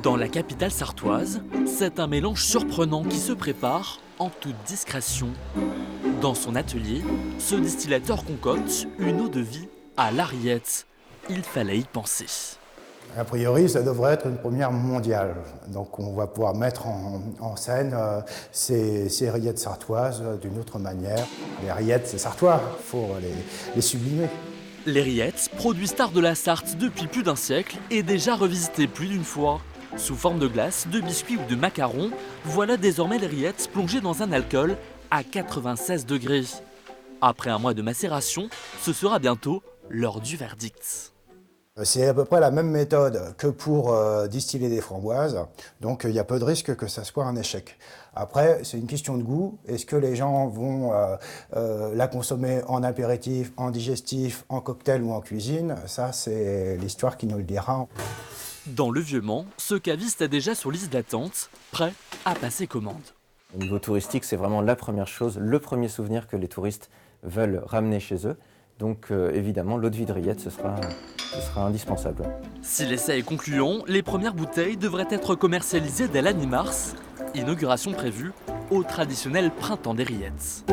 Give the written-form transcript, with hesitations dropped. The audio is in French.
Dans la capitale sartoise, c'est un mélange surprenant qui se prépare en toute discrétion. Dans son atelier, ce distillateur concocte une eau de vie à la rillette. Il fallait y penser. A priori, ça devrait être une première mondiale. Donc on va pouvoir mettre en scène ces rillettes sartoises d'une autre manière. Les rillettes, c'est sartois, il faut les sublimer. Les rillettes, produit star de la Sarthe depuis plus d'un siècle et déjà revisitées plus d'une fois. Sous forme de glace, de biscuits ou de macarons, voilà désormais les rillettes plongées dans un alcool à 96 degrés. Après un mois de macération, ce sera bientôt l'heure du verdict. C'est à peu près la même méthode que pour distiller des framboises, donc il y a peu de risque que ça soit un échec. Après, c'est une question de goût. Est-ce que les gens vont la consommer en apéritif, en digestif, en cocktail ou en cuisine? Ça, c'est l'histoire qui nous le dira. Dans le Vieux-Mans, ce caviste est déjà sur liste d'attente, prêt à passer commande. Au niveau touristique, c'est vraiment la première chose, le premier souvenir que les touristes veulent ramener chez eux. Donc évidemment, l'eau de vie de rillette, ce sera indispensable. Si l'essai est concluant, les premières bouteilles devraient être commercialisées dès la mi-mars. Inauguration prévue au traditionnel printemps des rillettes.